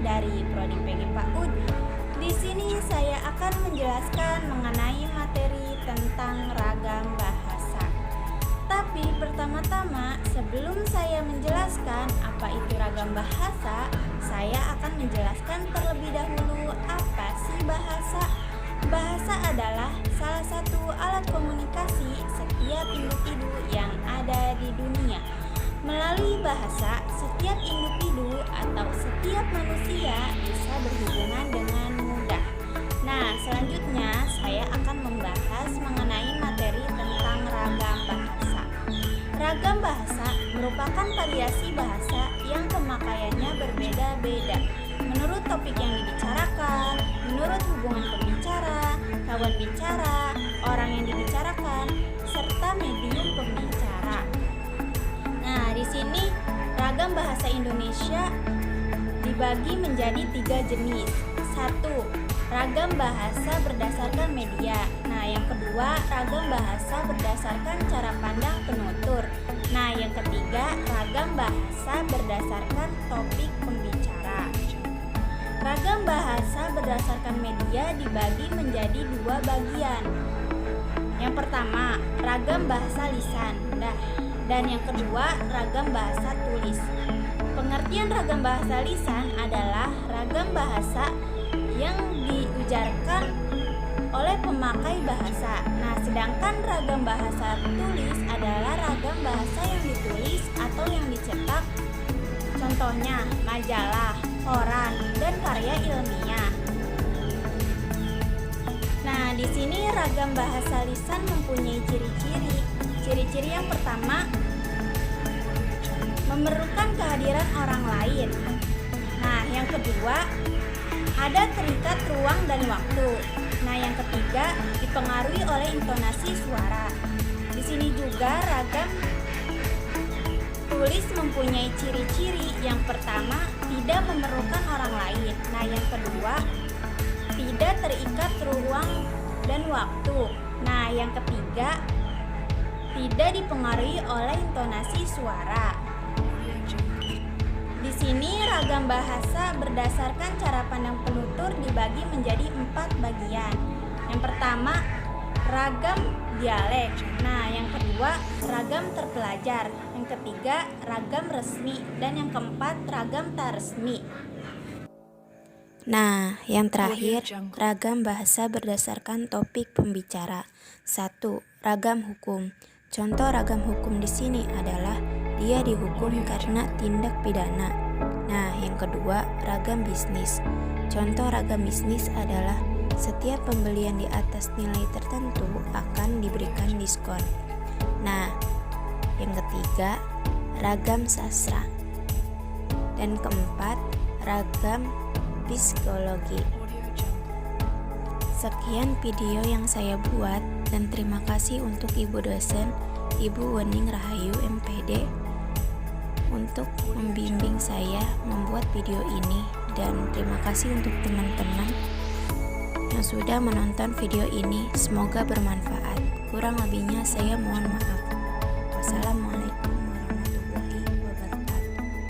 dari Prodi PG PAUD. Di sini saya akan menjelaskan mengenai materi tentang ragam bahasa. Tapi pertama-tama, sebelum saya menjelaskan apa itu ragam bahasa, saya akan menjelaskan terlebih dahulu apa sih bahasa. Bahasa adalah salah satu alat komunikasi setiap individu yang ada di dunia. Melalui bahasa, setiap individu atau setiap manusia bisa berhubungan dengan mudah. Nah, selanjutnya saya akan membahas mengenai materi tentang ragam bahasa. Ragam bahasa merupakan variasi bahasa yang pemakaiannya berbeda-beda menurut topik yang dibicarakan, menurut hubungan pembicara, kawan bicara, orang yang dibicarakan, serta medium pembicara. Nah, di sini ragam bahasa Indonesia dibagi menjadi 3 jenis. 1. Ragam bahasa berdasarkan media. Nah, yang kedua, ragam bahasa berdasarkan cara pandang penutur. Nah, yang ketiga, ragam bahasa berdasarkan topik pembicara. Ragam bahasa berdasarkan media dibagi menjadi 2 bagian. Yang pertama, ragam bahasa lisan. Dan yang kedua, ragam bahasa tulis. Pengertian ragam bahasa lisan adalah ragam bahasa yang diujarkan oleh pemakai bahasa. Nah, sedangkan ragam bahasa tulis adalah ragam bahasa yang ditulis atau yang dicetak. Contohnya, majalah, koran, dan karya ilmiah. Nah, di sini ragam bahasa lisan mempunyai ciri-ciri. Ciri-ciri yang pertama, memerlukan kehadiran orang lain. Nah, yang kedua, ada terikat ruang dan waktu. Nah, yang ketiga, dipengaruhi oleh intonasi suara. Di sini juga ragam tulis mempunyai ciri-ciri. Yang pertama, tidak memerlukan orang lain. Nah, yang kedua, tidak terikat ruang dan waktu. Nah, yang ketiga, tidak dipengaruhi oleh intonasi suara. Di sini ragam bahasa berdasarkan cara pandang penutur dibagi menjadi 4 bagian. Yang pertama, ragam dialek. Nah, yang kedua, ragam terpelajar. Yang ketiga, ragam resmi. Dan yang keempat, ragam tak resmi. Nah, yang terakhir, ragam bahasa berdasarkan topik pembicara. 1. Ragam hukum. Contoh ragam hukum di sini adalah dia dihukum karena tindak pidana. Nah, yang kedua, ragam bisnis. Contoh ragam bisnis adalah setiap pembelian di atas nilai tertentu akan diberikan diskon. Nah, yang ketiga, ragam sastra. Dan keempat, ragam psikologi. Sekian video yang saya buat dan terima kasih untuk Ibu dosen, Ibu Wening Rahayu MPD untuk membimbing saya membuat video ini, dan terima kasih untuk teman-teman yang sudah menonton video ini. Semoga bermanfaat. Kurang lebihnya saya mohon maaf. Wassalamualaikum.